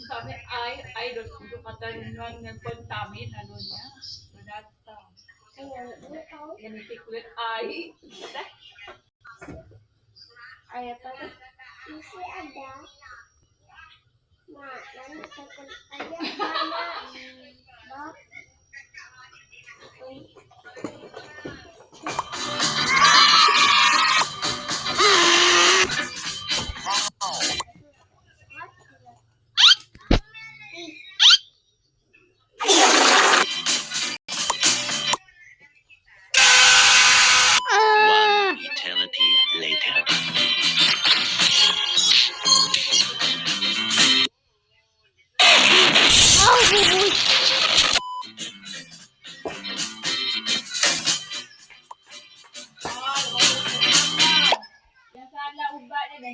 Sabi, ay, doon katanungan ng kontamin, ano niya. Donata. Ganiti kulit, ay. Ay, pala. Isi ada. Ma, nanti takut aja mama. Ma. One eternity later. Yan sa laog ba na